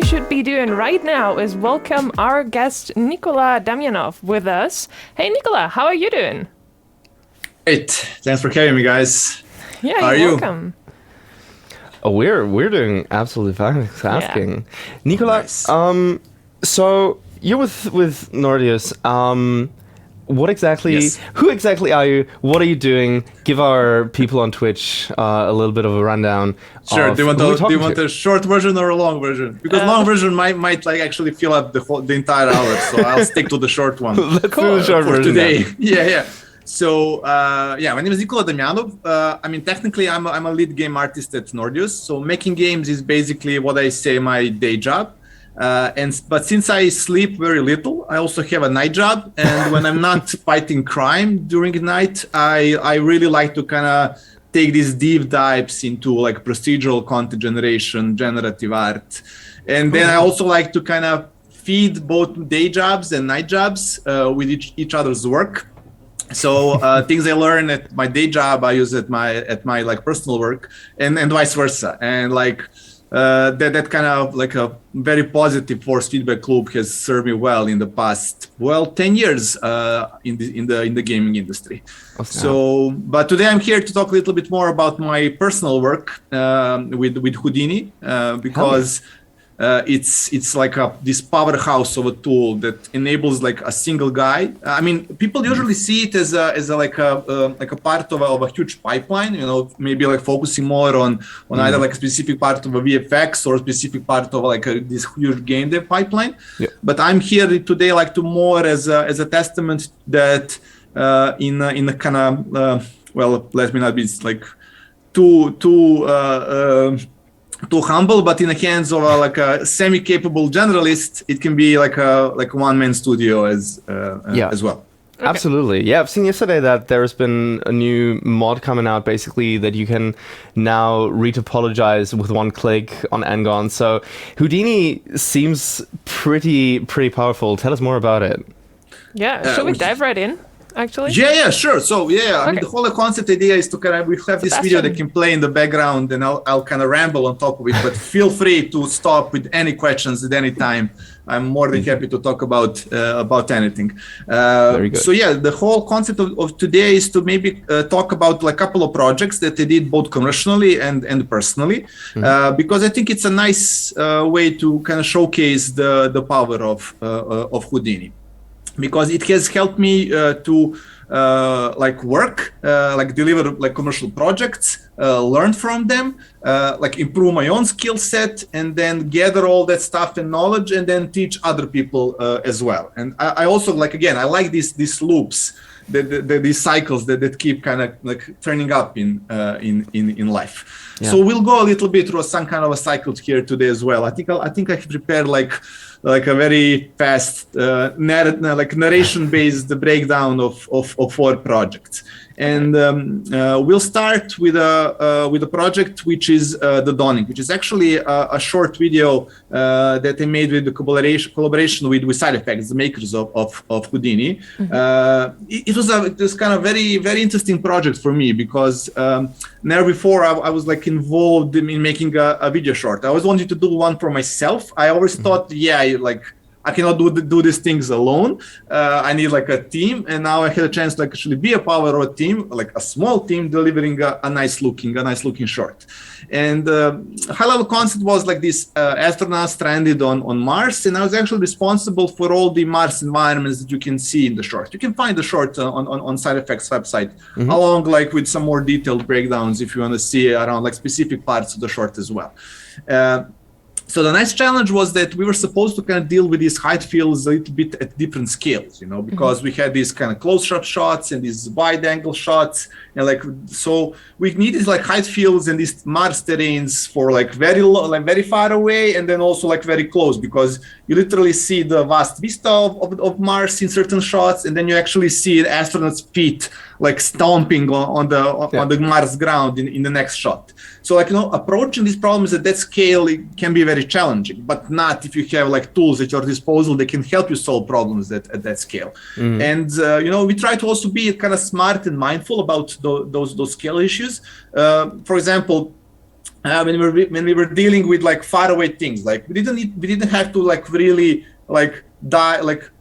should be doing right now is welcome our guest Nikola Damjanov with us. Hey Nikola, how are you doing? Great. Thanks for having me, guys. Yeah, how are you're you? welcome. Oh, we're doing absolutely fine. Thanks for asking. Yeah. Nikola, Nice. so you're with Nordeus. What exactly? Yes. Who exactly are you? What are you doing? Give our people on Twitch a little bit of a rundown. Sure. Of Do you want who we're talking a to. short version or a long version? Because long version might like actually fill up the entire hour. So I'll stick to the short one. Let's Cool. do the short For version today. then. Yeah. So my name is Nikola Damjanov. Technically I'm a lead game artist at Nordeus. So making games is basically what I say my day job. But since I sleep very little, I also have a night job. And when I'm not fighting crime during the night, I really like to kind of take these deep dives into like procedural content generation, generative art. And then I also like to kind of feed both day jobs and night jobs with each other's work. So things I learn at my day job, I use at my like personal work, and vice versa. And like that kind of like a very positive force feedback loop has served me well in the past 10 years in the gaming industry. Awesome. So, but today I'm here to talk a little bit more about my personal work with Houdini because it's like this powerhouse of a tool that enables like a single guy. I mean, people usually see it as a part of a huge pipeline, you know, maybe like focusing more on either like a specific part of a VFX or a specific part of like this huge game dev pipeline. Yeah. But I'm here today like to more as a testament that in a kind of let me not be like too humble, but in the hands of like a semi-capable generalist, it can be like a one-man studio as well. Okay. Absolutely. Yeah, I've seen yesterday that there's been a new mod coming out, basically, that you can now retopologize with one click on Ngon. So Houdini seems pretty powerful. Tell us more about it. Yeah, should we dive right in? Actually? Yeah, sure. So I mean, the whole concept idea is to kind of, we have this video that can play in the background, and I'll kind of ramble on top of it, but feel free to stop with any questions at any time. I'm more than happy to talk about anything. Very good. So the whole concept of today is to maybe talk about like a couple of projects that I did both commercially and personally, because I think it's a nice way to kind of showcase the power of Houdini. Because it has helped me to like work, like deliver like commercial projects, learn from them, like improve my own skill set, and then gather all that stuff and knowledge, and then teach other people as well. And I also like, again, I like these loops, these cycles that keep kind of like turning up in life. Yeah. So we'll go a little bit through some kind of a cycle here today as well. I think I have prepared like a very fast narration-based breakdown of 4 projects. And we'll start with a project which is The Dawning, which is actually a short video that I made with the collaboration with Side Effects, the makers of Houdini. It was kind of very, very interesting project for me because never before I was like involved in making a video short. I always wanted to do one for myself. I always thought, I cannot do these things alone. I need like a team, and now I had a chance to actually be a part of a team, like a small team, delivering a nice looking short. And high-level concept was like this astronaut stranded on Mars, and I was actually responsible for all the Mars environments that you can see in the short. You can find the short on Side Effects website, along like with some more detailed breakdowns if you want to see around like specific parts of the short as well. So the nice challenge was that we were supposed to kind of deal with these height fields a little bit at different scales, you know, because we had these kind of close-up shots and these wide-angle shots, and like so we needed like height fields and these Mars terrains for like very low, like very far away, and then also like very close, because you literally see the vast vista of Mars in certain shots, and then you actually see astronauts' feet like stomping on the Mars ground in the next shot. So like, you know, approaching these problems at that scale, it can be very challenging, but not if you have like tools at your disposal that can help you solve problems at that scale. And you know, we try to also be kind of smart and mindful about those scale issues. For example, when we were dealing with like faraway things. Like we didn't have to like really like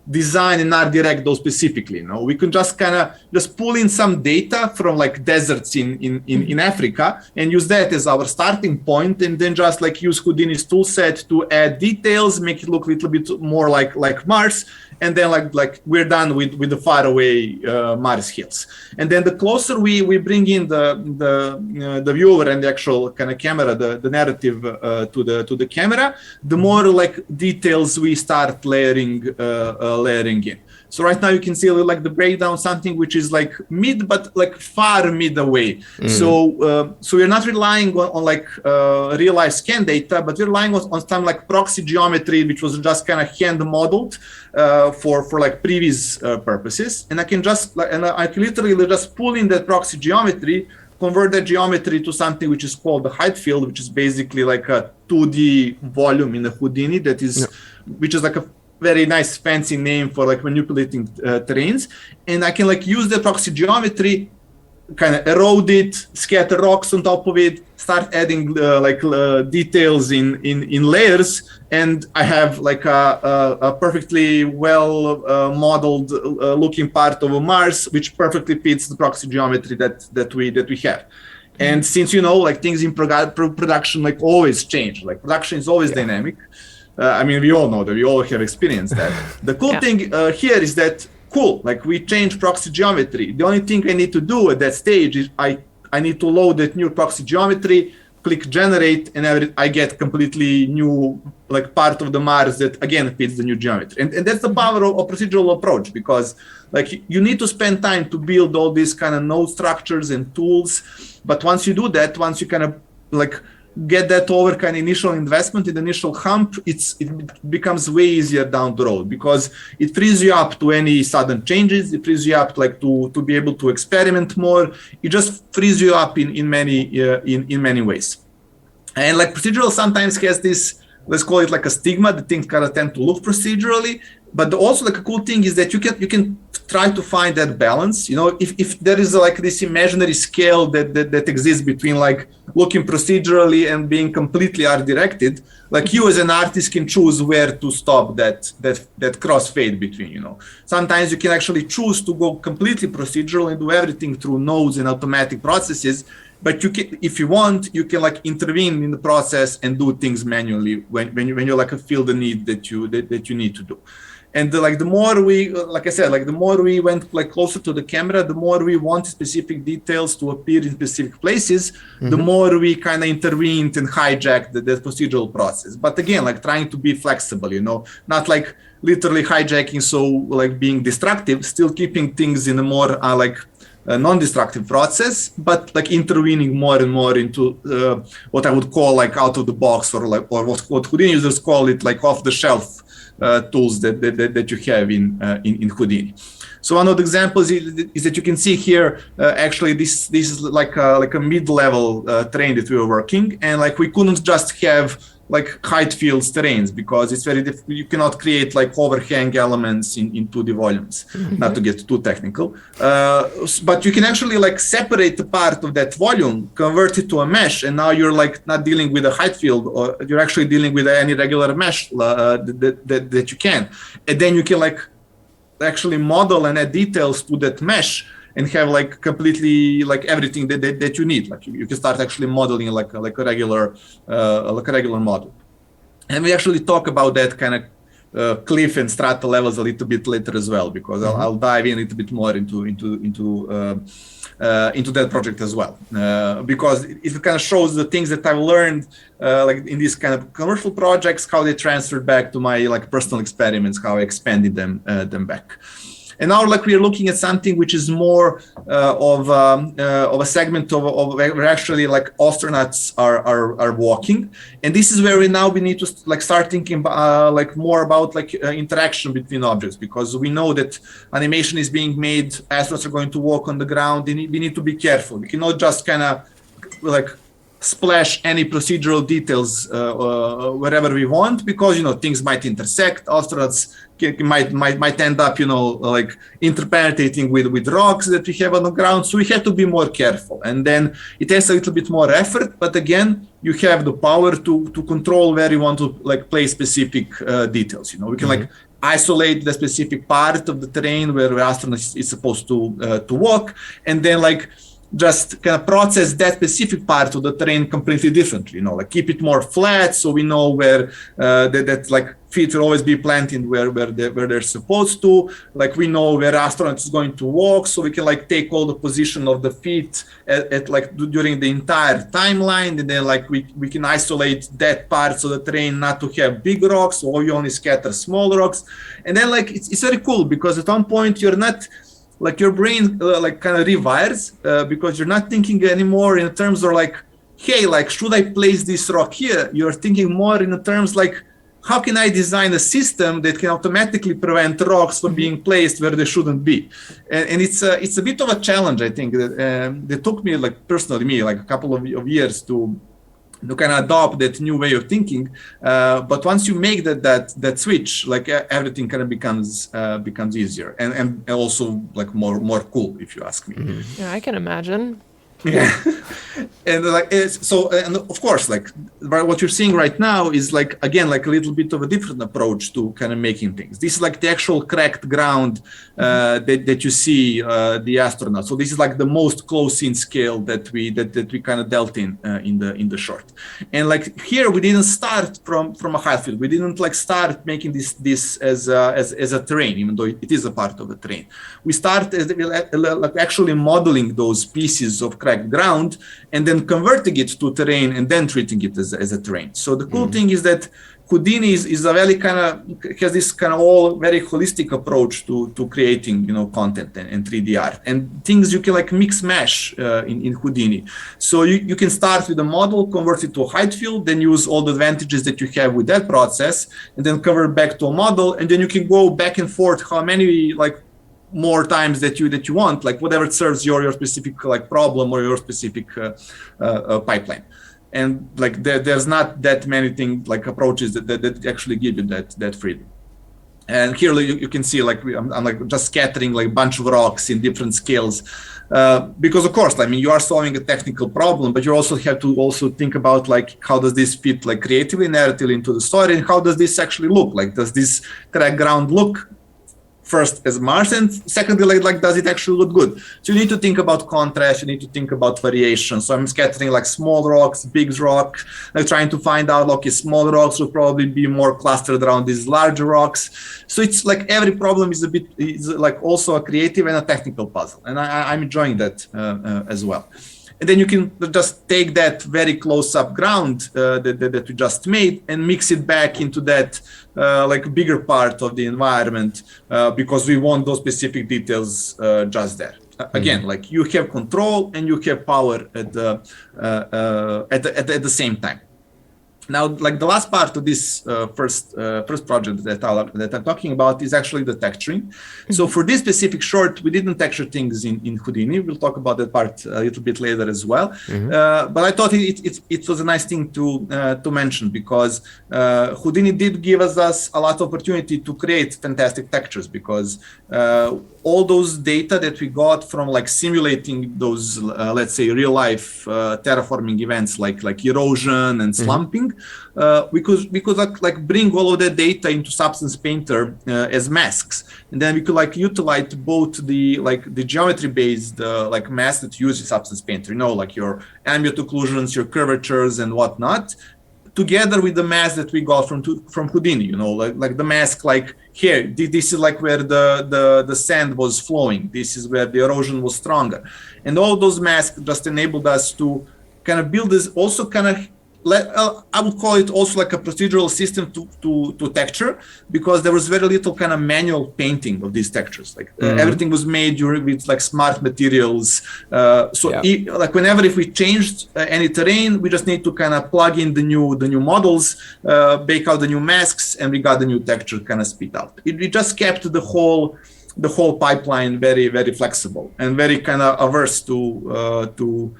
design and art direct those specifically. You know, we could just kind of just pull in some data from like deserts in Africa and use that as our starting point, and then just like use Houdini's tool set to add details, make it look a little bit more like Mars, and then like we're done with the faraway Mars hills. And then the closer we bring in the viewer and the actual kind of camera, the narrative to the camera, the more like details we start layering in. So right now you can see like the breakdown, something which is like mid, but like far mid away. So we're not relying on like real life scan data, but we're relying on some like proxy geometry, which was just kind of hand modeled for like previous purposes. And I can literally just pull in that proxy geometry, convert that geometry to something which is called the height field, which is basically like a 2D volume in the Houdini which is like a very nice fancy name for like manipulating terrains. And I can like use the proxy geometry, kind of erode it, scatter rocks on top of it, start adding details in layers, and I have like a perfectly well modeled looking part of a Mars, which perfectly fits the proxy geometry that we have. And since like things in production like always change, like production is always dynamic. I mean, we all know that, we all have experienced that. The cool thing here is that, like we change proxy geometry. The only thing I need to do at that stage is I need to load that new proxy geometry, click generate, and I get completely new like part of the Mars that again fits the new geometry. And that's the power of procedural approach, because like you need to spend time to build all these kind of node structures and tools. But once you do that, once you kind of like get that over kind of initial investment, in the initial hump, it becomes way easier down the road, because it frees you up to any sudden changes. It frees you up like to be able to experiment more. It just frees you up in many ways. And like procedural sometimes has this, let's call it like a stigma, that things kind of tend to look procedurally. But also like a cool thing is that you can try to find that balance. If there is like this imaginary scale that exists between like looking procedurally and being completely art directed, like you as an artist can choose where to stop that crossfade between. Sometimes you can actually choose to go completely procedural and do everything through nodes and automatic processes. But you can, if you want, you can like intervene in the process and do things manually when you like feel the need that you need to do. And the more we, like I said, like the more we went like closer to the camera, the more we want specific details to appear in specific places, the more we kind of intervened and hijacked the procedural process. But again, like trying to be flexible, not like literally hijacking, so like being destructive, still keeping things in a more non-destructive process, but like intervening more and more into what I would call like out of the box, or what Houdini users call it, like off the shelf tools that you have in Houdini. So one of the examples is that you can see here, actually this is like a mid-level terrain that we were working, and like we couldn't just have like height fields terrains, because it's very difficult. You cannot create like overhang elements in 2D volumes, not to get too technical. But you can actually like separate the part of that volume, convert it to a mesh, and now you're like not dealing with a height field, or you're actually dealing with any regular mesh that you can. And then you can like actually model and add details to that mesh and have like completely like everything that you need. Like you can start actually modeling like a regular model. And we actually talk about that kind of cliff and strata levels a little bit later as well, because I'll dive in a little bit more into that project as well, because it kind of shows the things that I've learned like in these kind of commercial projects, how they transferred back to my like personal experiments, how I expanded them back. And now, like, we are looking at something which is more of a segment of where actually like astronauts are walking, and this is where we need to like start thinking like more about like interaction between objects, because we know that animation is being made, astronauts are going to walk on the ground, and we need to be careful. We cannot just kind of like splash any procedural details wherever we want, because things might intersect. Astronauts might end up like interpenetrating with rocks that we have on the ground, so we have to be more careful, and then it takes a little bit more effort, but again you have the power to control where you want to like place specific details. We can like isolate the specific part of the terrain where the astronaut is supposed to walk, and then like just kind of process that specific part of the terrain completely differently, like keep it more flat, so we know where that like feet will always be planted where they're supposed to. Like we know where astronaut is going to walk, so we can like take all the position of the feet at like during the entire timeline, and then like we can isolate that part of the terrain not to have big rocks, or you only scatter small rocks. And then like it's very cool, because at one point you're not like, your brain like kind of rewires, because you're not thinking anymore in terms of like, hey, like should I place this rock here? You're thinking more in the terms like, how can I design a system that can automatically prevent rocks from being placed where they shouldn't be? And it's a bit of a challenge, I think, that took me, like personally, like a couple of years to kind of adopt that new way of thinking. But once you make that switch, like everything kind of becomes easier, and also like more cool, if you ask me. Mm-hmm. Yeah, I can imagine. Yeah. And like and of course, like what you're seeing right now is like, again, like a little bit of a different approach to kind of making things. This is like the actual cracked ground that you see the astronauts. So this is like the most close in scale that we kind of dealt in the short. And like here we didn't start from a high field. We didn't like start making this as a terrain, even though it is a part of the terrain. We start like actually modeling those pieces of cracked ground, and then converting it to terrain, and then treating it as a terrain. So the cool thing is that Houdini is a very kind of has this kind of all very holistic approach to creating content and 3D art, and things you can like mix mash in Houdini. So you can start with a model, convert it to a height field, then use all the advantages that you have with that process, and then convert back to a model, and then you can go back and forth how many like more times that you want, like whatever serves your specific like problem or your specific pipeline. And like there's not that many things like approaches that actually give you that freedom. And here you can see like I'm like just scattering like a bunch of rocks in different scales, because of course, I mean, you are solving a technical problem, but you also have to also think about like how does this fit like creatively, narratively into the story, and how does this actually look? Like, does this cracked ground look first as Mars, and secondly, like does it actually look good? So you need to think about contrast, you need to think about variation. So I'm scattering like small rocks, big rocks, like trying to find out, okay, small rocks will probably be more clustered around these larger rocks. So it's like every problem is like also a creative and a technical puzzle, and I'm enjoying that as well. And then you can just take that very close-up ground that we just made and mix it back into that like bigger part of the environment, because we want those specific details just there. Again, like you have control and you have power at the same time. Now, like the last part of this first project that I'm talking about is actually the texturing. So for this specific short, we didn't texture things in Houdini. We'll talk about that part a little bit later as well. But I thought it was a nice thing to mention, because Houdini did give us a lot of opportunity to create fantastic textures, because all those data that we got from like simulating those, let's say, real life terraforming events like erosion and slumping, we could like bring all of that data into Substance Painter as masks, and then we could like utilize both the geometry based like masks that you use in Substance Painter, like your ambient occlusions, your curvatures and whatnot, together with the mask that we got from Houdini, like the mask, like here, this is like where the sand was flowing, this is where the erosion was stronger, and all those masks just enabled us to kind of build this also kind of I would call it also like a procedural system to texture, because there was very little kind of manual painting of these textures. Like everything was made with like smart materials. Like whenever if we changed any terrain, we just need to kind of plug in the new models, bake out the new masks, and we got the new texture kind of spit out. We just kept the whole the whole pipeline very, very flexible and very kind of averse to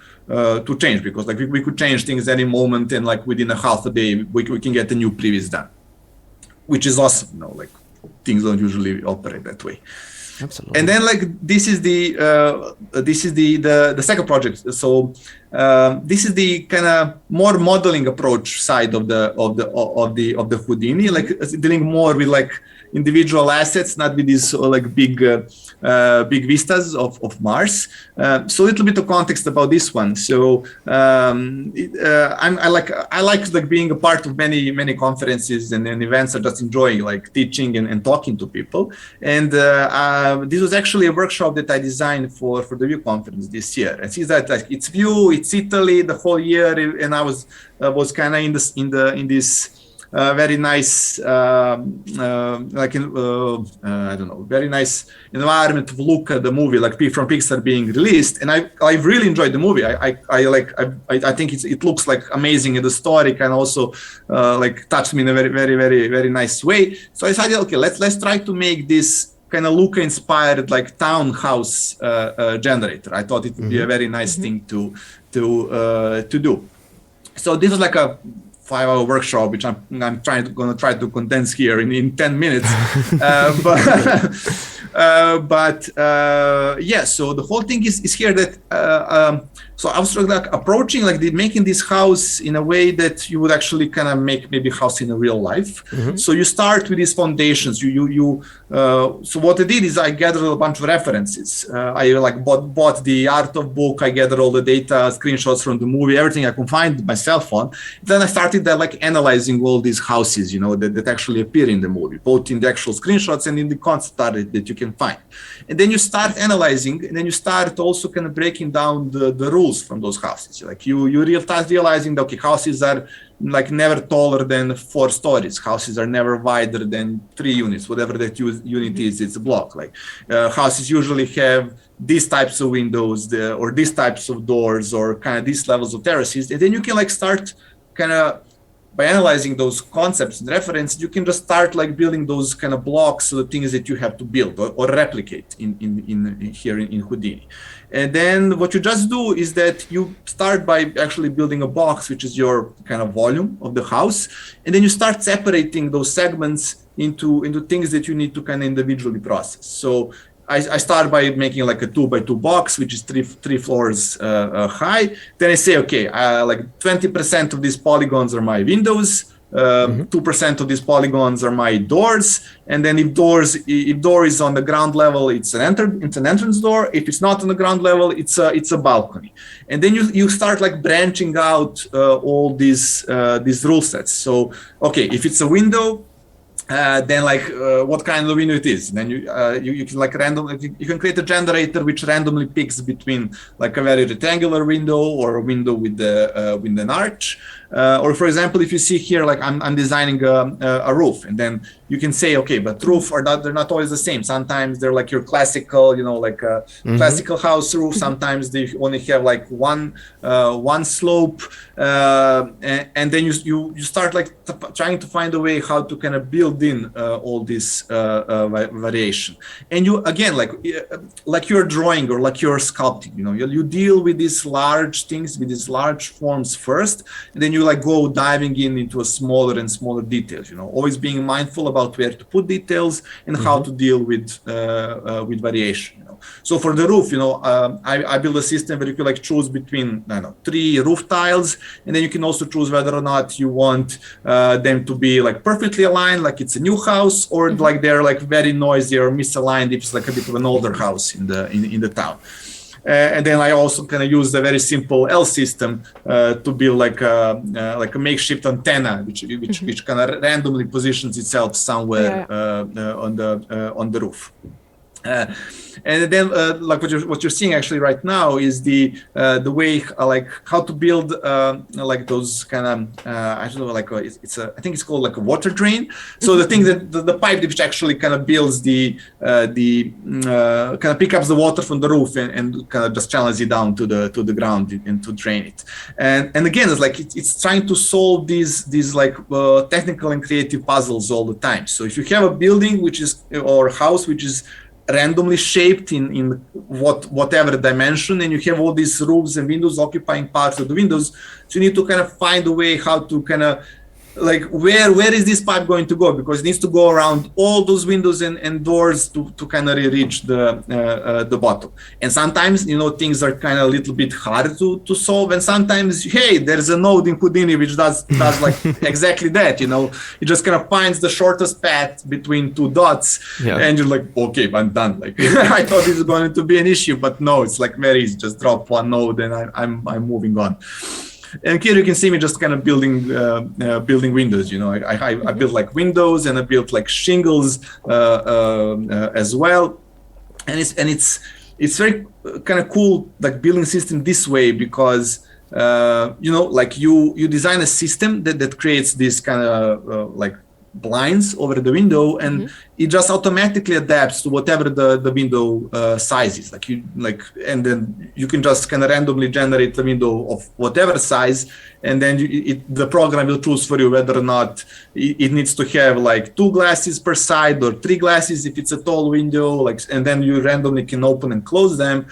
change, because like we could change things any moment, and like within a half a day we can get the new previous done, which is awesome. You know, like things don't usually operate that way. Absolutely. And then like this is the second project. So this is the kind of more modeling approach side of the Houdini, like dealing more with like individual assets, not with these like big vistas of Mars. So a little bit of context about this one. So I like like being a part of many conferences and events. I just enjoy like teaching and talking to people. And this was actually a workshop that I designed for the View conference this year. And see that like it's View, it's Italy the whole year, and I was kind of in this very nice, I don't know, very nice environment to look at the movie, like from Pixar being released, and I really enjoyed the movie. I think it looks like amazing, and the story can also like touched me in a very nice way. So I decided, okay, let's try to make this kind of Luca inspired like townhouse generator. I thought it would be a very nice thing to do. So this is like a 5-hour workshop, which I'm going to try to condense here in 10 minutes. But yeah, so the whole thing is here that so I was like approaching like making this house in a way that you would actually kind of make maybe house in a real life. So you start with these foundations. So what I did is I gathered a bunch of references. I like bought the art of book. I gathered all the data, screenshots from the movie, everything I could find with my cell phone. Then I started like analyzing all these houses, you know, that actually appear in the movie, both in the actual screenshots and in the concept art that you can find. And then you start analyzing, and then you start also kind of breaking down the rules from those houses. Like you start realizing that, okay, houses are like never taller than 4 stories. Houses are never wider than 3 units, whatever that unit is, it's a block. Like houses usually have these types of windows or these types of doors or kind of these levels of terraces. And then you can like start kind of, by analyzing those concepts and reference, you can just start like building those kind of blocks of the things that you have to build or replicate in Houdini. And then what you just do is that you start by actually building a box, which is your kind of volume of the house. And then you start separating those segments into things that you need to kind of individually process. So I start by making like a 2x2 box, which is three floors high. Then I say, okay, like 20% of these polygons are my windows. 2% of these polygons are my doors. And then if door is on the ground level, it's an entrance door. If it's not on the ground level, it's a balcony. And then you start like branching out all these rule sets. So, okay, if it's a window, then like what kind of window it is. And then you can like you can create a generator which randomly picks between like a very rectangular window or a window with an arch. Or for example, if you see here, like I'm designing a roof, and then you can say, okay, but they're not always the same. Sometimes they're like your classical, you know, like a classical house roof. Sometimes they only have like one slope, and then you start like trying to find a way how to kind of build in all this variation. And you again, like you're drawing or like you're sculpting, you know, you deal with these large things, with these large forms first, and then you like go diving into a smaller and smaller details, you know, always being mindful about where to put details and how to deal with variation, you know. So for the roof, you know, I build a system where you can like choose between, I don't know, 3 roof tiles, and then you can also choose whether or not you want them to be like perfectly aligned, like it's a new house, or like they're like very noisy or misaligned if it's like a bit of an older house in the town. And then I also kind of use a very simple L system to build like a makeshift antenna, which kind of randomly positions itself somewhere on the roof. And then like what you're seeing actually right now is the way like how to build like those kind of I don't know, like I think it's called like a water drain. So the thing that the pipe which actually kind of builds the kind of pick up the water from the roof and kind of just channels it down to the ground and to drain it. And again, it's like it's trying to solve these like technical and creative puzzles all the time. So if you have a building or house which is randomly shaped in whatever dimension, and you have all these roofs and windows occupying parts of the windows. So you need to kind of find a way how to kind of like where is this pipe going to go, because it needs to go around all those windows and doors to kind of reach the bottom. And sometimes things are kind of a little bit hard to solve, and sometimes there's a node in Houdini which does like exactly that. It just kind of finds the shortest path between two dots, and you're like, okay, I'm done. Like I thought this was going to be an issue, but no, it's like very easy. Just drop one node and I'm moving on. And here you can see me just kind of building windows. I built like windows, and I built like shingles as well. And it's very kind of cool, like building system this way, because like you design a system that creates this kind of like blinds over the window, and it just automatically adapts to whatever the window size is. And then you can just kind of randomly generate the window of whatever size, and then the program will choose for you whether or not it needs to have like 2 glasses per side or 3 glasses if it's a tall window. And then you randomly can open and close them.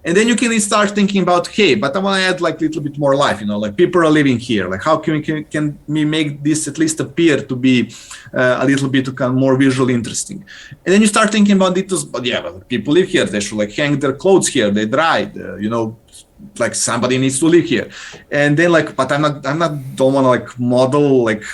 And then you can start thinking about, but I want to add like a little bit more life, like people are living here. Like how can we make this at least appear to be a little bit kind of more visually interesting? And then you start thinking about details, but people live here. They should like hang their clothes here. They dried, like somebody needs to live here. And then but don't want to like model like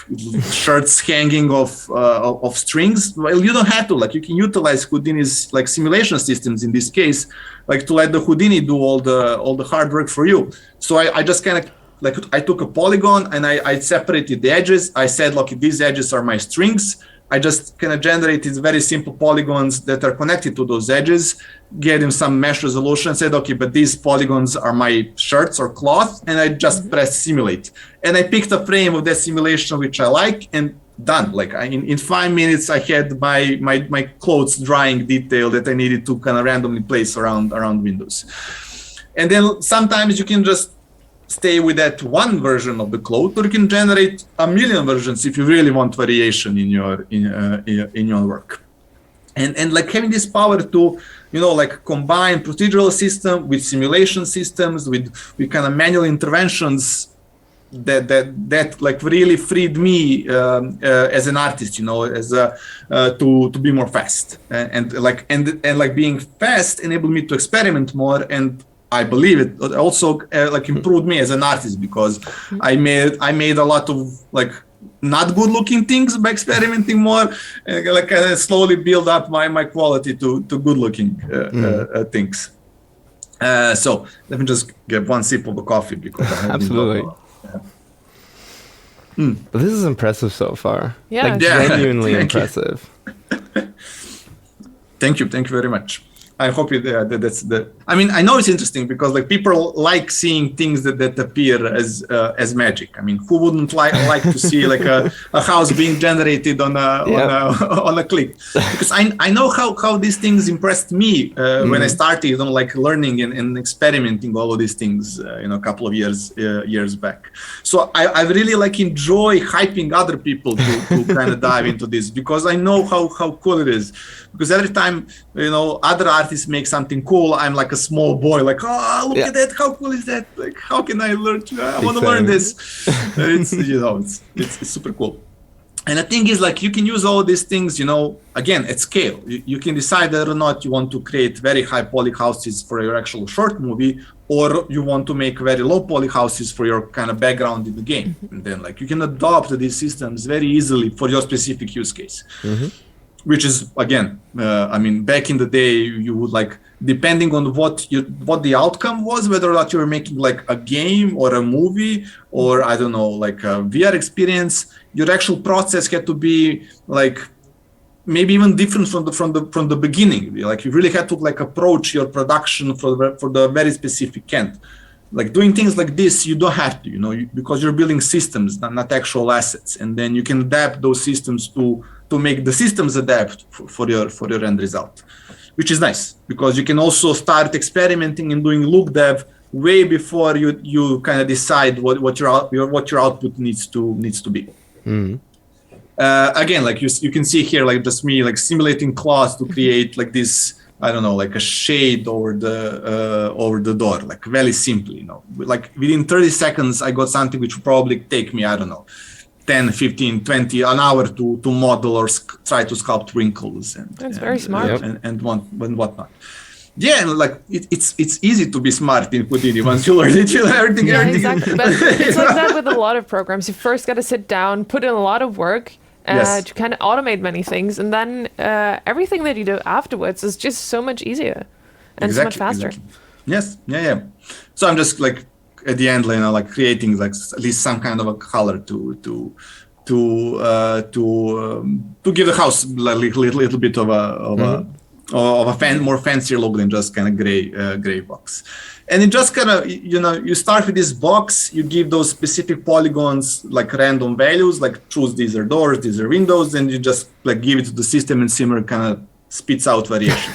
shirts hanging of strings. Well, you don't have to. Like you can utilize Houdini's like simulation systems in this case, like to let the Houdini do all the hard work for you. So I just kind of like I took a polygon and I separated the edges. I said, look, these edges are my strings. I just kind of generated very simple polygons that are connected to those edges, gave them some mesh resolution, said, okay, but these polygons are my shirts or cloth, and I just pressed simulate. And I picked a frame of that simulation which I like, and done. Like in 5 minutes, I had my clothes drying detail that I needed to kind of randomly place around windows. And then sometimes you can just stay with that one version of the cloth, or you can generate a million versions if you really want variation in your work. And like having this power to like combine procedural system with simulation systems with kind of manual interventions that like really freed me as an artist, as to be more fast, and being fast enabled me to experiment more. And I believe it also like improved me as an artist, because I made a lot of like not good looking things by experimenting more, and like I slowly build up my quality to good looking things. So let me just get one sip of the coffee, because I have absolutely. But this is impressive so far. Yeah, like genuinely impressive. Thank you very much. I hope that's the. I mean, I know it's interesting because like people like seeing things that appear as magic. I mean, who wouldn't like to see like a house being generated on a click? Because I know how these things impressed me when I started like learning and experimenting all of these things a couple of years back. So I really like enjoy hyping other people to kind of dive into this, because I know how cool it is. Because every time other artists make something cool, I'm like a small boy, like, oh, look at that, how cool is that? Like, how can I learn? I want to learn this. It's super cool. And the thing is, like, you can use all these things, again, at scale. You can decide whether or not you want to create very high poly houses for your actual short movie, or you want to make very low poly houses for your kind of background in the game. And then, like, you can adopt these systems very easily for your specific use case. Which is, again, I mean, back in the day, you would like, depending on what the outcome was, whether or not you were making like a game or a movie, or I don't know, like a VR experience, your actual process had to be like maybe even different from the beginning. Like you really had to like approach your production for the very specific end. Like doing things like this, you don't have to, because you're building systems, not actual assets, and then you can adapt those systems to make the systems adapt for your end result, which is nice, because you can also start experimenting and doing look dev way before you kind of decide what your output needs to be. Again, like you can see here, like just me like simulating claws to create like this I don't know, like a shade over the door, like very simply, like within 30 seconds, I got something which would probably take me, I don't know, 10, 15, 20, an hour to model or try to sculpt wrinkles. That's very smart. And whatnot. Yeah, and like it's easy to be smart in Houdini once you learn it. Everything. Exactly. But it's like that with a lot of programs. You first got to sit down, put in a lot of work to kind of automate many things, and then everything that you do afterwards is just so much easier and so much faster. Exactly. Yes. Yeah. So I'm just like at the end, like creating like at least some kind of a color to give the house like little bit of a more fancier look than just kind of gray box. And it just kind of, you start with this box, you give those specific polygons like random values, like choose these are doors, these are windows, and you just like give it to the system, and Simmer kind of spits out variation.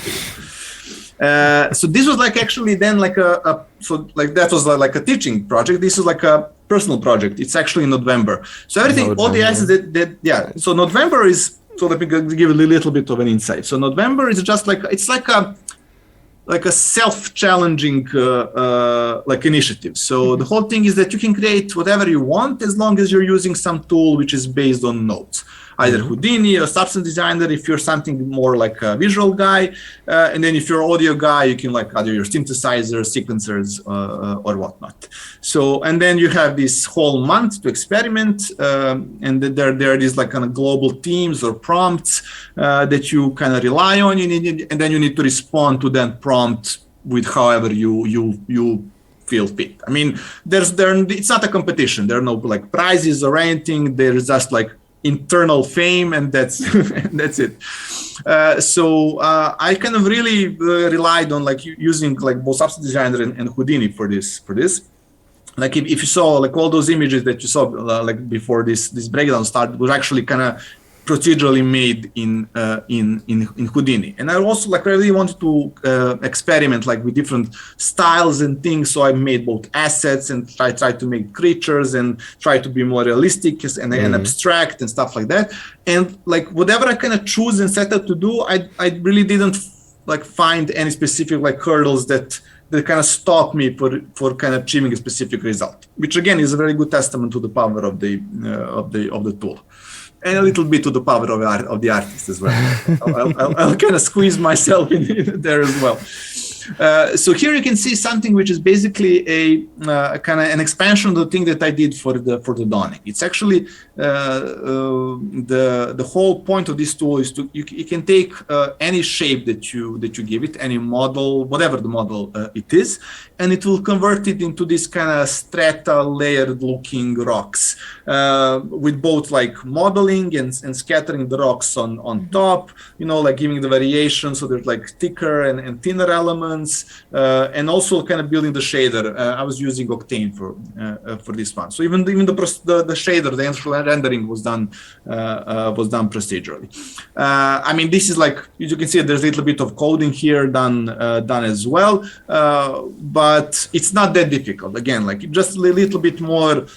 So this was like actually then like that was like a teaching project. This is like a personal project. It's actually in November. So everything, all the assets So November is, so let me give a little bit of an insight. So November is just like, it's like a self-challenging like initiative. So the whole thing is that you can create whatever you want as long as you're using some tool which is based on nodes. Either Houdini or Substance Designer if you're something more like a visual guy, and then if you're audio guy, you can like either your synthesizers, sequencers, or whatnot. So, and then you have this whole month to experiment, and there is like kind of global themes or prompts that you kind of rely on, and then you need to respond to that prompt with however you feel fit. I mean, it's not a competition. There are no like prizes or anything. There's just like internal fame, and that's it. So I kind of really relied on like using like both Substance Designer and Houdini for this. Like if you saw like all those images that you saw like before this breakdown started, was actually kind of procedurally made in Houdini. And I also like really wanted to experiment like with different styles and things. So I made both assets and tried to make creatures and try to be more realistic and abstract and stuff like that. And like whatever I kind of choose and set out to do, I really didn't like find any specific like hurdles that kind of stop me for kind of achieving a specific result, which again is a very good testament to the power of the tool. And a little bit to the power of the artist as well. I'll kind of squeeze myself in there as well. So here you can see something which is basically a kind of an expansion of the thing that I did for the dawning. It's actually the whole point of this tool is you can take any shape that you give it, any model, whatever the model it is, and it will convert it into this kind of strata layered looking rocks with both like modeling and scattering the rocks on top, like giving the variation. So there's like thicker and thinner elements. And also kind of building the shader. I was using Octane for this one. So even the shader, the initial rendering was done procedurally. I mean, this is like, as you can see, there's a little bit of coding here done as well, but it's not that difficult. Again, like just a little bit more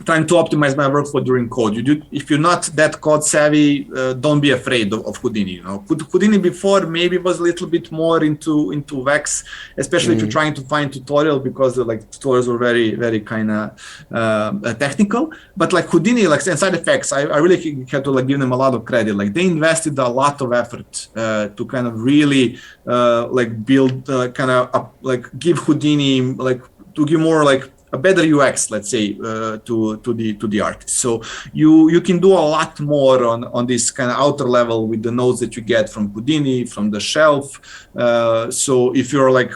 trying to optimize my workflow during code. If you're not that code savvy, don't be afraid of Houdini. Houdini before maybe was a little bit more into Vex, especially if you're trying to find tutorial, because the like tutorials were very, very kind of technical. But like Houdini, like and side effects, I really have to like give them a lot of credit. Like they invested a lot of effort to kind of really like build kind of like give Houdini like to give more like a better UX, let's say, to the artist. So you can do a lot more on this kind of outer level with the nodes that you get from Houdini, from the shelf. So if you're like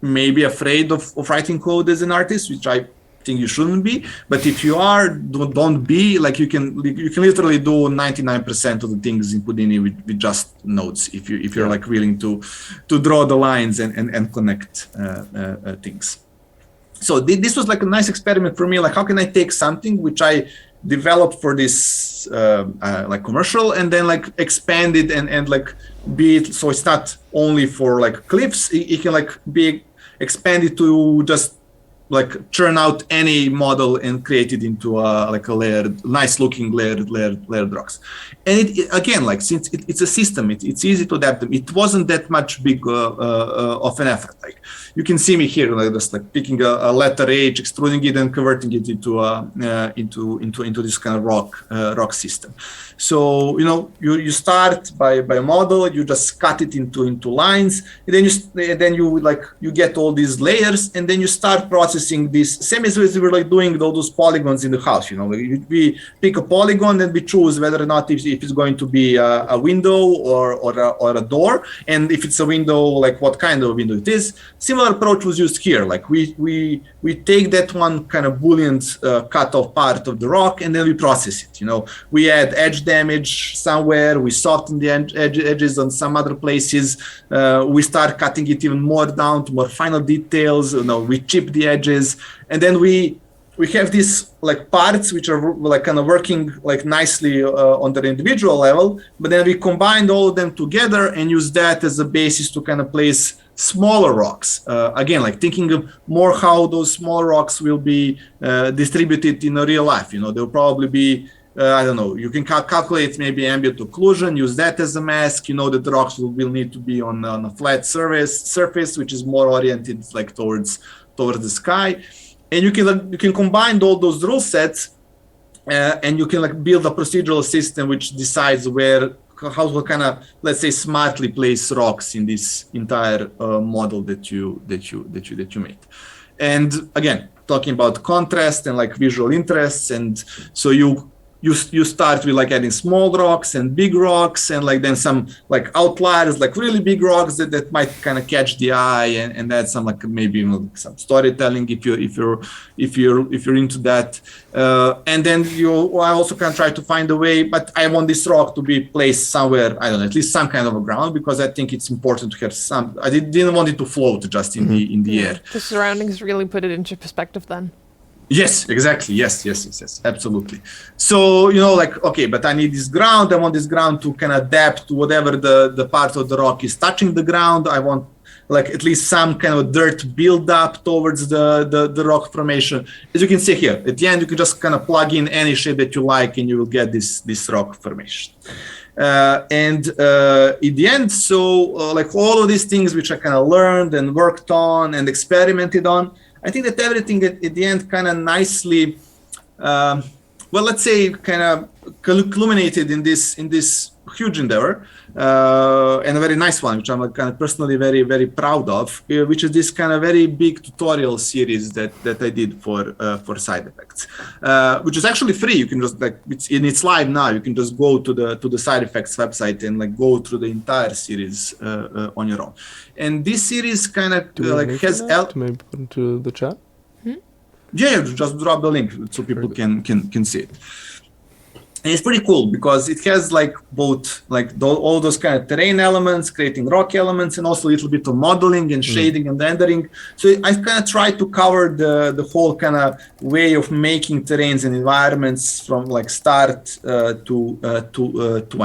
maybe afraid of writing code as an artist, which I think you shouldn't be, but if you are, don't be. Like you can literally do 99% of the things in Houdini with just nodes if you're like willing to draw the lines and connect things. So this was like a nice experiment for me. Like, how can I take something which I developed for this like commercial, and then like expand it and like be it so it's not only for like clips. It can like be expanded to just like churn out any model and create it into like a layered, nice looking layered rocks. And it again, like since it's a system, it's easy to adapt them. It wasn't that much big of an effort. Like you can see me here, like just like picking a letter H, extruding it and converting it into this kind of rock system. So you start by a model, you just cut it into lines, and then you get all these layers, and then you start processing this same as we were like doing all those polygons in the house. We pick a polygon and we choose whether or not if it's going to be a window or a door, and if it's a window, like what kind of window it is. Similar approach was used here. Like we take that one kind of Boolean cut off part of the rock, and then we process it. We add edge damage somewhere, we soften the edges on some other places, we start cutting it even more down to more final details. We chip the edges, and then we have these like parts which are like kind of working like nicely on their individual level, but then we combine all of them together and use that as a basis to kind of place smaller rocks. Again, like thinking of more how those smaller rocks will be distributed in a real life. They'll probably be I don't know, you can calculate maybe ambient occlusion, use that as a mask. That the rocks will need to be on a flat surface, which is more oriented like towards the sky. And you can combine all those rule sets, and you can like build a procedural system which decides how to kind of, let's say, smartly place rocks in this entire model that you made. And again, talking about contrast and like visual interests, and so you start with like adding small rocks and big rocks, and like then some like outliers, like really big rocks that might kind of catch the eye, and add some like maybe some storytelling if you're into that. And then I also can try to find a way, but I want this rock to be placed somewhere, I don't know, at least some kind of a ground, because I think it's important to have some. I didn't want it to float just in the air. The surroundings really put it into perspective then. Yes, exactly. Yes, absolutely. So, like, okay, but I need this ground. I want this ground to kind of adapt to whatever the part of the rock is touching the ground. I want like at least some kind of dirt build up towards the rock formation. As you can see here, at the end, you can just kind of plug in any shape that you like, and you will get this rock formation. And in the end, so like all of these things which I kind of learned and worked on and experimented on, I think that everything at the end kind of nicely, let's say, kind of culminated in this huge endeavor, and a very nice one, which I'm kind of personally very, very proud of, which is this kind of very big tutorial series that I did for side effects, which is actually free. You can just it's live now. You can just go to the side effects website and like go through the entire series on your own. And this series kind of has maybe put into the chat. Yeah, just drop the link so people can see it. And it's pretty cool because it has like both like all those kind of terrain elements, creating rock elements, and also a little bit of modeling and shading and rendering. So I kind of tried to cover the whole kind of way of making terrains and environments from like start to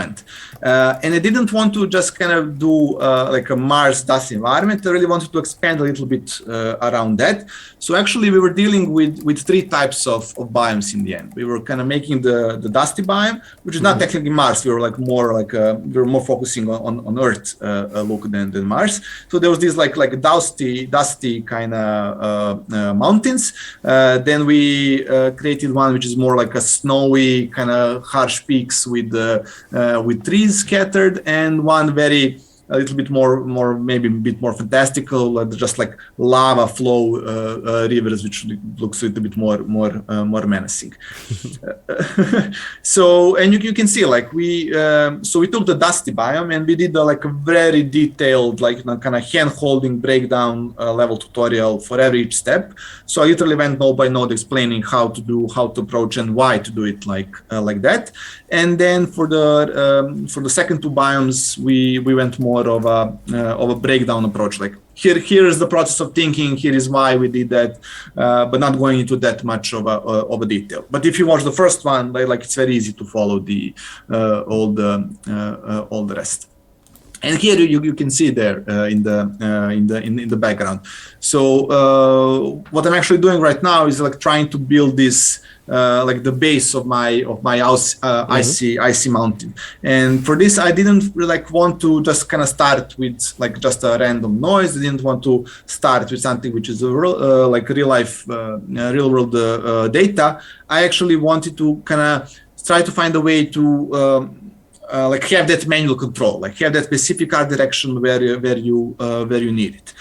end. And I didn't want to just kind of do like a Mars dust environment. I really wanted to expand a little bit around that. So actually we were dealing with three types of biomes in the end. We were kind of making the dusty biome, which is not technically Mars. We were like we were more focusing on Earth look than Mars. So there was this like dusty kind of mountains. Then we created one which is more like a snowy kind of harsh peaks with trees scattered, and one a little bit more maybe a bit more fantastical, just like lava flow rivers, which looks a little bit more menacing. So, and you can see like we took the dusty biome and we did like a very detailed kind of hand holding breakdown level tutorial for each step. So I literally went node by node explaining how to approach and why to do it like that. And then for the second two biomes, we went more of a breakdown approach. Like here is the process of thinking. Here is why we did that, but not going into that much of a detail. But if you watch the first one, like it's very easy to follow all the rest. And here you can see there in the background. So what I'm actually doing right now is like trying to build this like the base of my IC mountain. And for this, I didn't really like want to just kind of start with like just a random noise. I didn't want to start with something which is like real world data. I actually wanted to kind of try to find a way to like have that manual control, like have that specific art direction where you need it.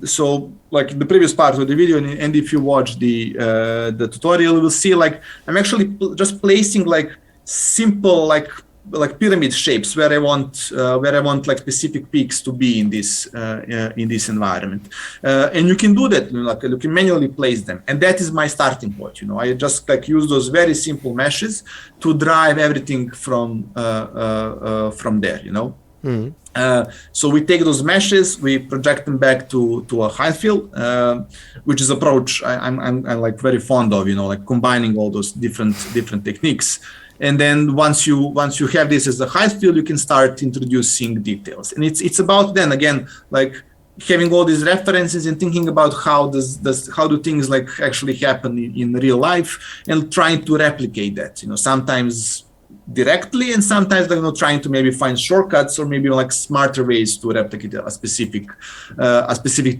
So like the previous part of the video, and if you watch the tutorial, you will see like I'm actually just placing like simple like pyramid shapes where I want like specific peaks to be in this environment, and you can do that. Like you can manually place them, and that is my starting point. I just like use those very simple meshes to drive everything from there. So we take those meshes, we project them back to a height field, which is approach I'm like very fond of. Like combining all those different techniques. And then once you have this as a height field, you can start introducing details. And it's about then again like having all these references and thinking about how do things like actually happen in real life, and trying to replicate that. Sometimes directly, and sometimes like trying to maybe find shortcuts or maybe like smarter ways to replicate a specific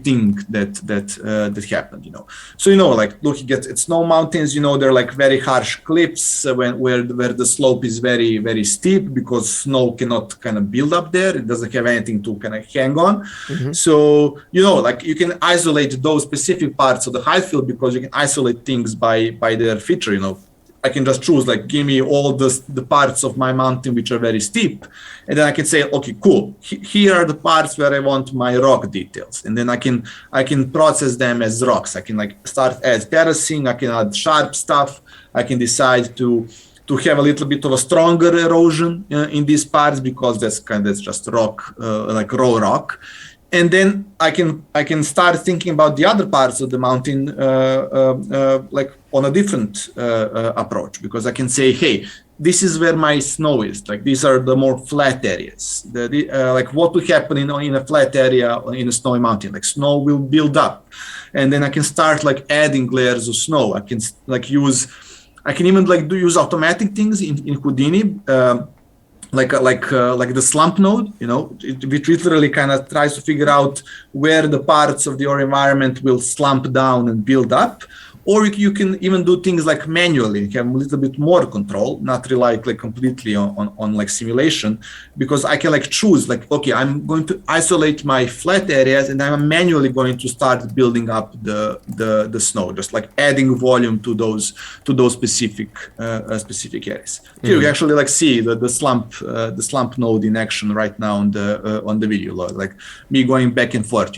thing that happened. So like looking at snow mountains, they're like very harsh cliffs where the slope is very very steep because snow cannot kind of build up there. It doesn't have anything to kind of hang on. So like you can isolate those specific parts of the height field because you can isolate things by their feature. I can just choose like give me all the parts of my mountain which are very steep, and then I can say, okay, cool. Here are the parts where I want my rock details, and then I can process them as rocks. I can like start as terracing. I can add sharp stuff. I can decide to have a little bit of a stronger erosion in these parts because that's just rock, like raw rock. And then I can start thinking about the other parts of the mountain like on a different approach, because I can say, hey, this is where my snow is. Like these are the more flat areas. Like what will happen in a flat area in a snowy mountain? Like snow will build up, and then I can start like adding layers of snow. I can even like use automatic things in Houdini. Like the slump node, which literally kind of tries to figure out where the parts of your environment will slump down and build up. Or you can even do things like manually, have a little bit more control, not rely like completely on like simulation, because I can like choose like, okay, I'm going to isolate my flat areas and I'm manually going to start building up the snow, just like adding volume to those specific areas. Here we actually like see the slump node in action right now on the video, like me going back and forth,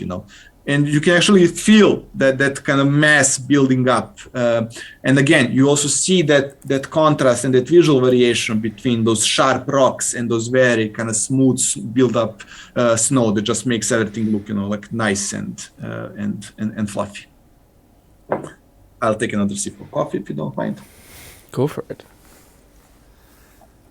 And you can actually feel that kind of mass building up. And again, you also see that contrast and that visual variation between those sharp rocks and those very kind of smooth build up snow that just makes everything look, like nice and fluffy. I'll take another sip of coffee if you don't mind. Go for it.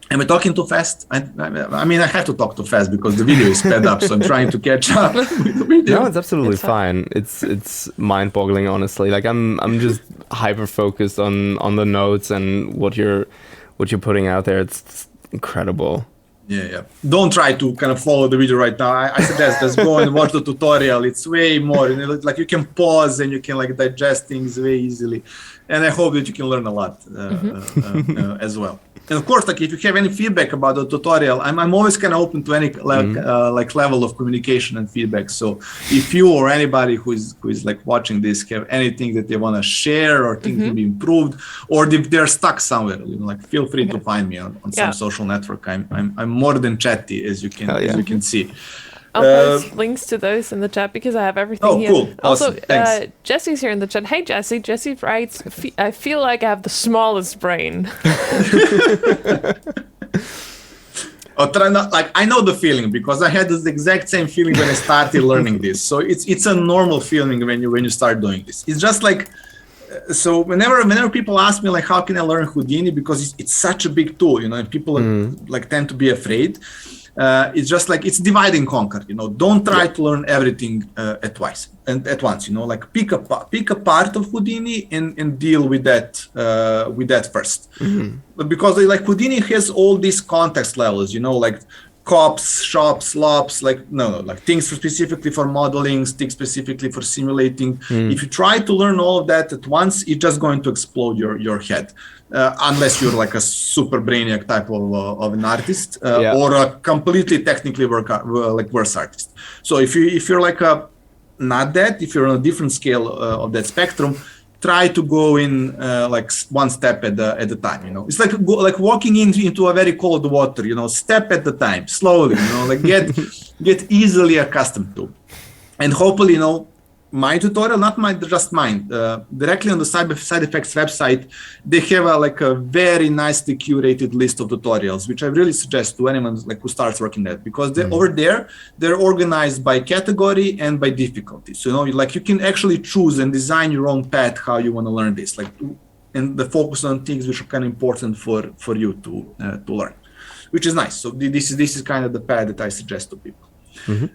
Am I talking too fast? I mean, I have to talk too fast because the video is sped up, so I'm trying to catch up with the video. No, it's absolutely fine. It's mind-boggling, honestly. Like I'm just hyper focused on the notes and what you're putting out there. It's incredible. Yeah. Don't try to kind of follow the video right now. I suggest just go and watch the tutorial. It's way more, like you can pause and you can like digest things way easily. And I hope that you can learn a lot as well. And of course, like if you have any feedback about the tutorial, I'm always kind of open to any like level of communication and feedback. So if you or anybody who is like watching this have anything that they want to share or think can be improved, or if they're stuck somewhere, like feel free to find me on some social network. I'm more than chatty, as you can see. I'll post links to those in the chat because I have everything here. Cool. Awesome. Also, Jesse's here in the chat. Hey, Jesse. Jesse writes, I feel like I have the smallest brain. I know the feeling because I had this exact same feeling when I started learning this. So it's a normal feeling when you start doing this. It's just like, so whenever people ask me like how can I learn Houdini, because it's such a big tool, and people like tend to be afraid. It's just like it's divide and conquer. Don't try to learn everything at once. Like pick a part of Houdini and deal with that first. Because like Houdini has all these context levels. Like cops, shops, lops, like like things specifically for modeling, things specifically for simulating. If you try to learn all of that at once, it's just going to explode your head. Unless you're like a super brainiac type of an artist or a completely technically verse artist. So if you're like if you're on a different scale of that spectrum, try to go in like one step at the time. It's like walking into a very cold water. Step at the time, slowly. Like get easily accustomed to, and hopefully my tutorial, not just mine, directly on the Side Effects website, they have a very nicely curated list of tutorials, which I really suggest to anyone who starts working that, because over there they're organized by category and by difficulty. So you can actually choose and design your own path how you want to learn this, and the focus on things which are kind of important for you to learn, which is nice. So this is kind of the path that I suggest to people.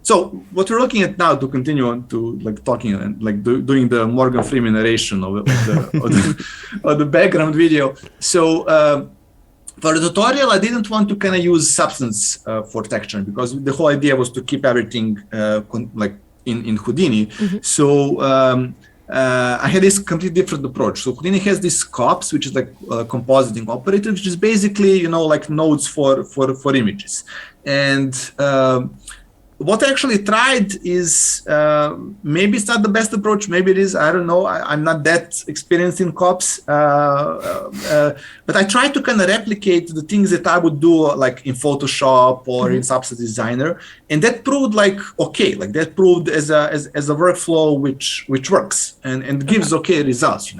So what we're looking at now, to continue on to talking and doing the Morgan Freeman narration of the background video. So for the tutorial, I didn't want to kind of use substance for texture, because the whole idea was to keep everything in Houdini. So I had this completely different approach. So Houdini has these cops, which is like compositing operator, which is basically like nodes for images. And what I actually tried is, maybe it's not the best approach, maybe it is, I don't know, I'm not that experienced in cops, but I tried to kind of replicate the things that I would do like in Photoshop or in Substance Designer, and that proved that proved as a workflow which works and gives okay results,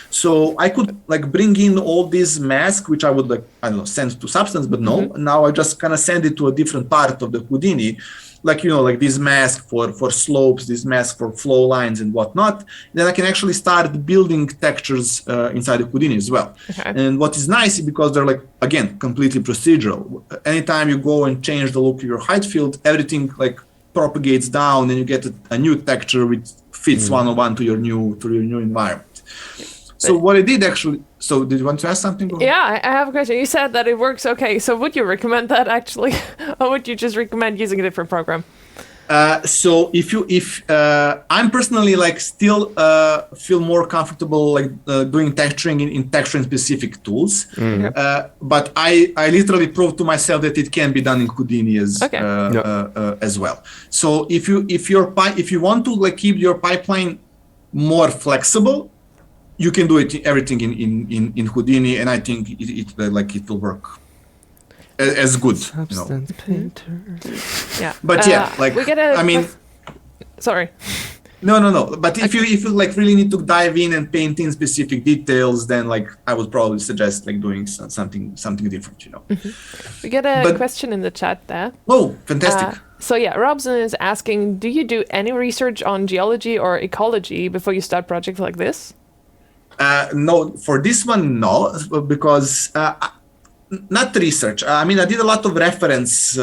So I could bring in all these masks, which I would send to Substance, but now I just kind of send it to a different part of the Houdini, like this mask for slopes, this mask for flow lines and whatnot. Then I can actually start building textures inside the Houdini as well. And what is nice is because they're again completely procedural. Anytime you go and change the look of your height field, everything propagates down, and you get a new texture which fits one-on-one to your new environment. So what I did actually. So did you want to ask something? Yeah, I have a question. You said that it works okay. So would you recommend that actually, or would you just recommend using a different program? So if I'm personally still feel more comfortable doing texturing in texturing specific tools, but I literally proved to myself that it can be done in Houdini as well. So if you want to keep your pipeline more flexible, you can do everything in Houdini, and I think it will work as good. Substance painter. Yeah. But we get sorry. No. But if you really need to dive in and paint in specific details, then I would probably suggest doing something different. We get a question in the chat there. Oh, fantastic. So Robson is asking, do you do any research on geology or ecology before you start projects like this? No, for this one, no, because not research. I did a lot of reference.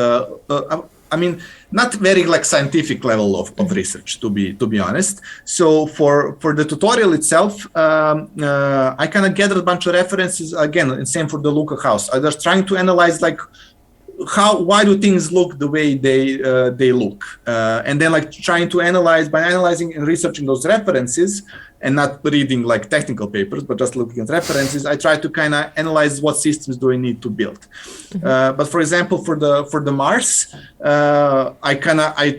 Not very scientific level of research, to be honest. So for the tutorial itself, I kind of gathered a bunch of references again, and same for the Luca house. I was trying to analyze why do things look the way they look, and then trying to analyzing and researching those references, and not reading technical papers, but just looking at references. I try to kind of analyze what systems do I need to build. But for example, for the Mars, I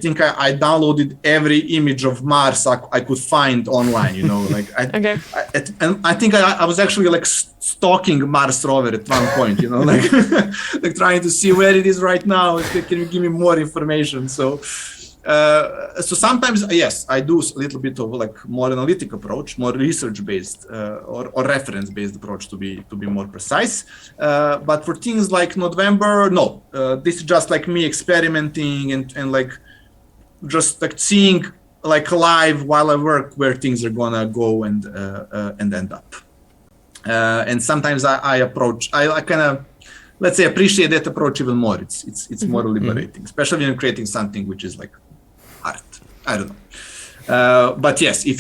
think I downloaded every image of Mars I could find online. And I think I was actually stalking Mars rover at one point. Trying to see where it is right now. Can you give me more information? So sometimes, yes, I do a little bit of more analytic approach, more research-based or reference-based approach to be more precise. But for things like November, no. This is just me experimenting and just seeing live while I work where things are gonna go and end up. And sometimes I kind of let's say, appreciate that approach even more. It's more liberating, especially when you're creating something which is like art. I don't know. But yes, if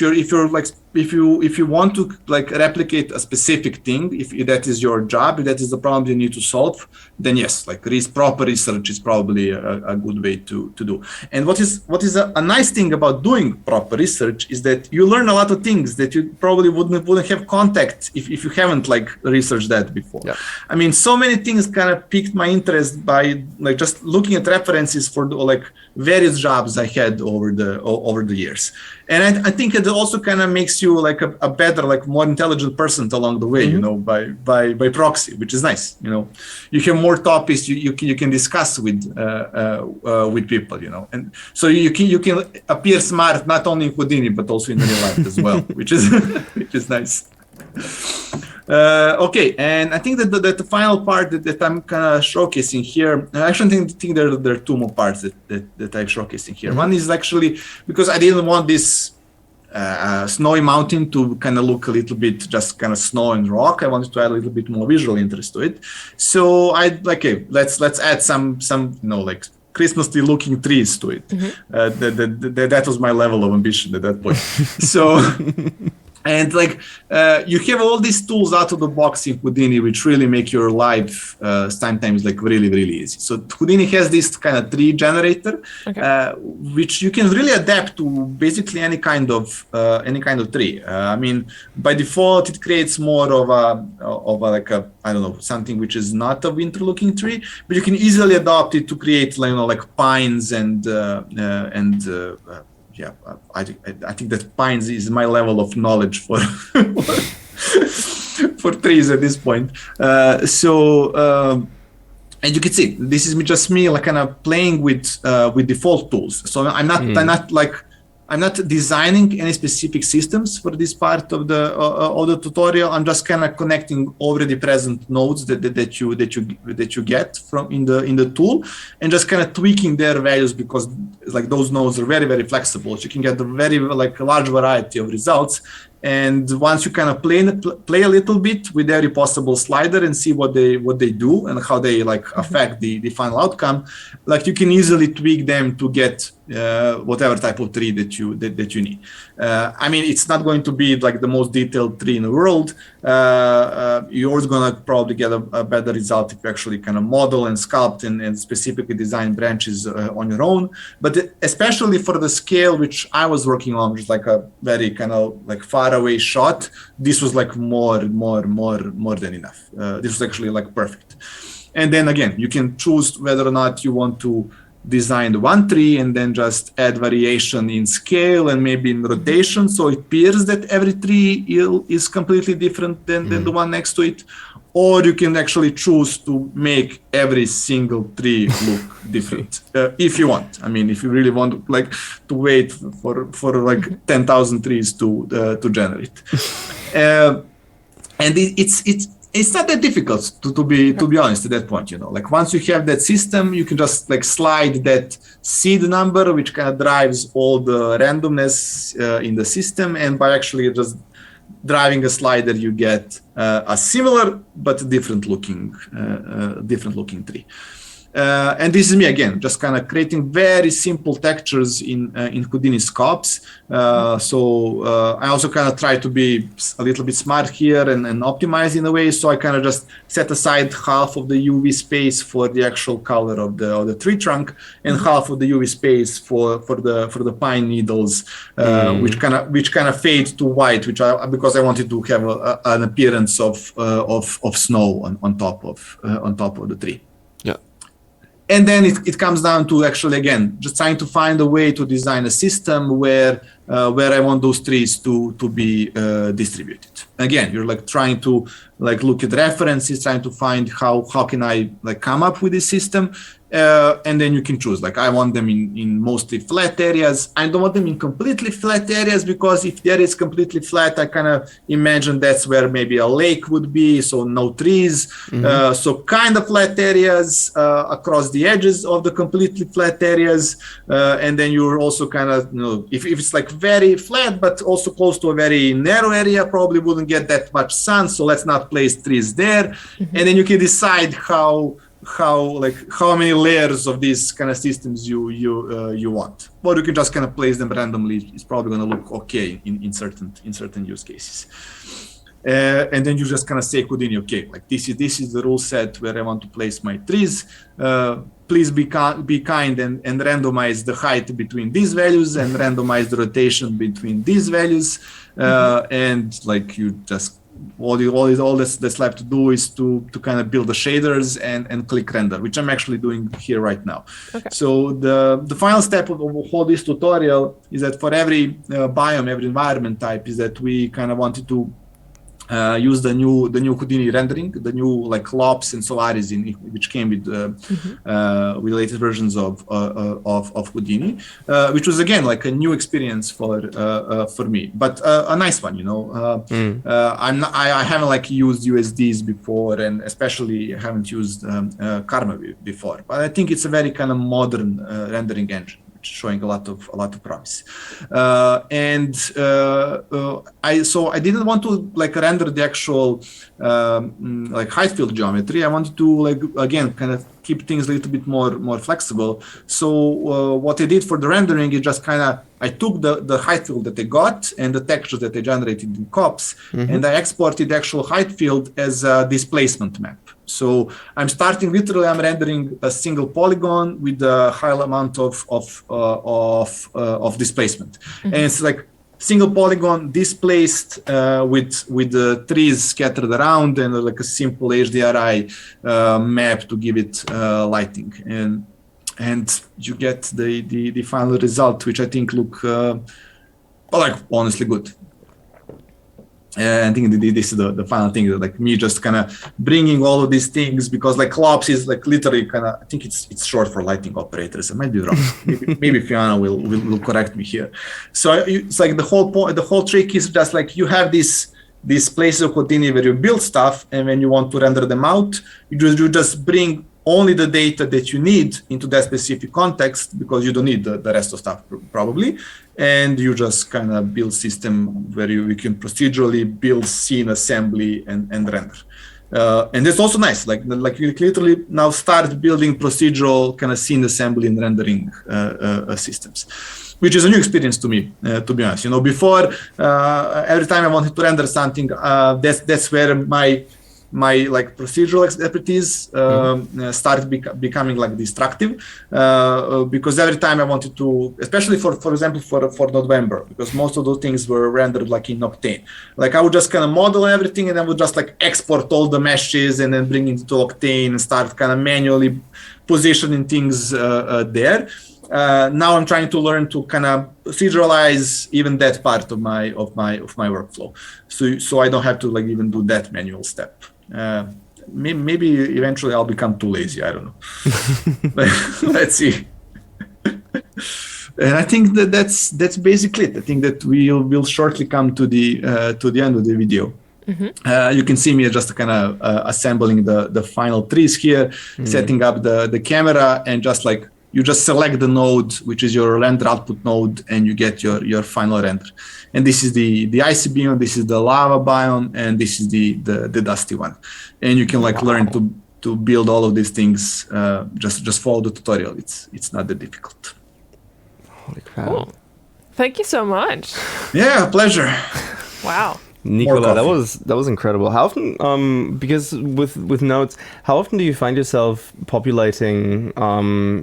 you want to like replicate a specific thing, if that is your job, if that is the problem you need to solve, then yes, like proper research is probably a good way to do. And what is a nice thing about doing proper research is that you learn a lot of things that you probably wouldn't have contact if you haven't like researched that before. Yeah. I mean, so many things kind of piqued my interest by like just looking at references for like various jobs I had over the years. And I think it also kind of makes you like a better, like more intelligent person along the way, you know, by proxy, which is nice. You know, you have more topics you can discuss with people, you know, and so you can appear smart not only in Houdini but also in real life as well, which is nice. Okay, and I think that the final part that I'm kind of showcasing here, I actually think there are two more parts that I'm showcasing here. One is actually because I didn't want this snowy mountain to kind of look a little bit just kind of snow and rock. I wanted to add a little bit more visual interest to it. So let's add some you know, like Christmassy looking trees to it. That was my level of ambition at that point. So. And like you have all these tools out of the box in Houdini, which really make your life sometimes like really, really easy. So Houdini has this kind of tree generator, which you can really adapt to basically any kind of tree. I mean, by default, it creates more of a like a, I don't know, something which is not a winter-looking tree, but you can easily adopt it to create, you know, like pines and yeah, I think that pines is my level of knowledge for for trees at this point. And you can see this is just me like kind of playing with default tools. So I'm not designing any specific systems for this part of the tutorial. I'm just kind of connecting already present nodes that you get from in the tool, and just kind of tweaking their values, because like those nodes are very, very flexible. So you can get a very like a large variety of results. And once you kind of play a little bit with every possible slider and see what they do and how they like affect the final outcome, like you can easily tweak them to get whatever type of tree that you need. I mean, it's not going to be like the most detailed tree in the world. You're always gonna probably get a better result if you actually kind of model and sculpt and specifically design branches on your own. But especially for the scale which I was working on, which is like a very kind of like far away shot, this was like more than enough. This was actually like perfect. And then again, you can choose whether or not you want to design one tree and then just add variation in scale and maybe in rotation, so it appears that every tree is completely different than the one next to it. Or you can actually choose to make every single tree look different if you want. I mean, if you really want like to wait for like 10,000 trees to generate, and it's not that difficult to be honest at that point. You know, like once you have that system, you can just like slide that seed number, which kind of drives all the randomness in the system, and by actually just driving a slider, you get a similar but different looking tree. And this is me again, just kind of creating very simple textures in Houdini scopes. I also kind of try to be a little bit smart here and optimize in a way. So I kind of just set aside half of the UV space for the actual color of the tree trunk, and half of the UV space for the pine needles, which kind of fade to white, because I wanted to have an appearance of snow on top of the tree. And then it comes down to actually, again, just trying to find a way to design a system where I want those trees to be distributed. Again, you're like trying to like look at references, trying to find how can I like come up with this system. And then you can choose, like, I want them in mostly flat areas. I don't want them in completely flat areas, because if the area is completely flat, I kind of imagine that's where maybe a lake would be, so no trees. So kind of flat areas across the edges of the completely flat areas. And then you're also kind of, you know, if it's like very flat, but also close to a very narrow area, probably wouldn't get that much sun. So let's not place trees there. And then you can decide how many layers of these kind of systems you want. Or you can just kind of place them randomly. It's probably going to look okay in certain use cases. And then you just kind of say Houdini, okay, like this is the rule set where I want to place my trees. Please be kind and randomize the height between these values and randomize the rotation between these values. And like you just all that's left to do is to kind of build the shaders and click render, which I'm actually doing here right now. Okay. So the final step of all this tutorial is that for every biome, every environment type, is that we kind of wanted to use the new Houdini rendering, the new like LOPs and Solaris which came with latest versions of Houdini, which was again like a new experience for me, but a nice one, you know. I haven't like used USDs before, and especially haven't used Karma before, but I think it's a very kind of modern rendering engine, showing a lot of promise. I didn't want to like render the actual like height field geometry. I wanted to like again kind of keep things a little bit more flexible. So what I did for the rendering is just kind of I took the height field that I got and the textures that I generated in COPS, and I exported the actual height field as a displacement map. So I'm rendering a single polygon with a high amount of displacement, and it's like single polygon displaced with the trees scattered around and like a simple HDRI map to give it lighting, and you get the final result, which I think look like honestly good. I think this is the final thing, like me just kind of bringing all of these things, because like LOPS is like literally kind of, I think it's short for lighting operators. I might be wrong. maybe Fiona will correct me here. So it's like the whole point, the whole trick is just like you have these places of Houdini where you build stuff, and when you want to render them out, you just bring only the data that you need into that specific context, because you don't need the rest of stuff probably, and you just kind of build system where we can procedurally build scene assembly and render. And that's also nice, like you literally now start building procedural kind of scene assembly and rendering systems, which is a new experience to me, to be honest. You know, before every time I wanted to render something, that's where my like procedural expertise started becoming like destructive, because every time I wanted to, especially for example for November, because most of those things were rendered like in Octane, like I would just kind of model everything and then would just like export all the meshes and then bring it into Octane and start kind of manually positioning things there. Now I'm trying to learn to kind of proceduralize even that part of my workflow, so I don't have to like even do that manual step. Maybe eventually I'll become too lazy. I don't know. Let's see. And I think that's basically it. I think that we'll shortly come to the end of the video. You can see me just kind of assembling the final trees here, setting up the camera, and just like you just select the node, which is your render output node, and you get your final render. And this is the icy biome, this is the lava biome, and this is the dusty one. And you can like learn to build all of these things. Just follow the tutorial. It's not that difficult. Holy crap! Cool. Thank you so much. Yeah, pleasure. Wow. Nikola, that was incredible. How often, because with nodes, how often do you find yourself populating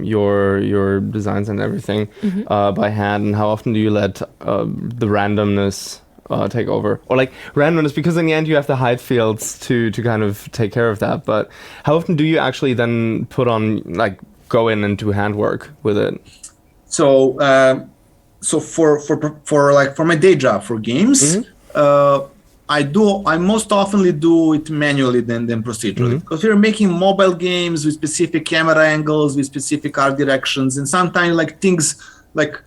your designs and everything by hand, and how often do you let the randomness take over, or like randomness, because in the end you have the height fields to kind of take care of that, but how often do you actually then put on, like, go in and do handwork with it? So for my day job for games, I most often do it manually than procedurally, because we're making mobile games with specific camera angles, with specific art directions, and sometimes like things like,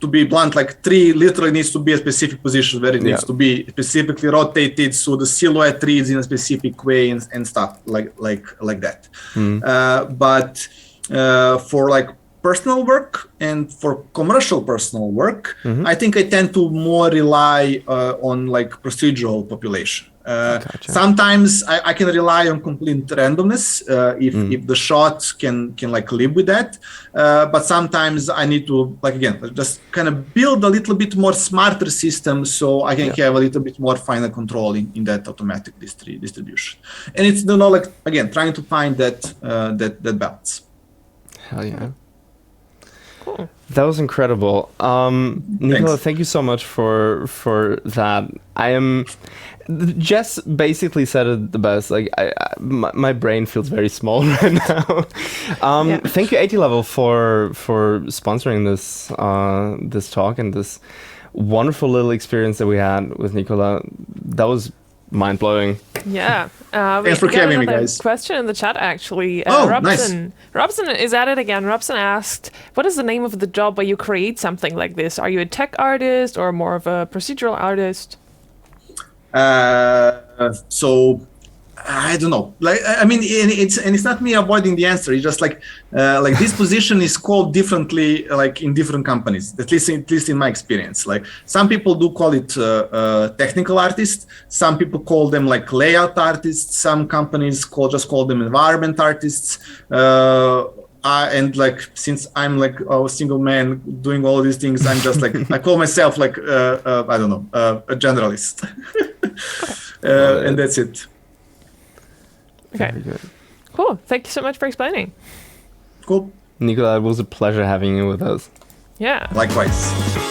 to be blunt, like tree literally needs to be a specific position where it needs to be specifically rotated, so the silhouette reads in a specific way and stuff like that. But for like personal work and for commercial personal work, Mm-hmm. I think I tend to more rely on like procedural population. Gotcha. Sometimes I can rely on complete randomness if the shot can like live with that, but sometimes I need to like again just kind of build a little bit more smarter system so I can have a little bit more final control in that automatic distribution. And it's like again trying to find that balance. Hell yeah. Cool. That was incredible. Nikola, thank you so much for that. Jess basically said it the best. Like my brain feels very small right now. Thank you, 80 Level, for sponsoring this talk and this wonderful little experience that we had with Nikola. That was mind blowing. Yeah. Thanks for having me, guys. Question in the chat actually. Nice. Robson is at it again. Robson asked, "What is the name of the job where you create something like this? Are you a tech artist or more of a procedural artist?" So I don't know. Like I mean, it's not me avoiding the answer. It's just like this position is called differently, like in different companies. At least in my experience. Like some people do call it technical artist. Some people call them like layout artists. Some companies just call them environment artists. And like since I'm like a single man doing all these things, I'm just like I call myself like I don't know a generalist, and that's it. Okay. Very good. Cool. Thank you so much for explaining. Cool. Nikola, it was a pleasure having you with us. Yeah. Likewise.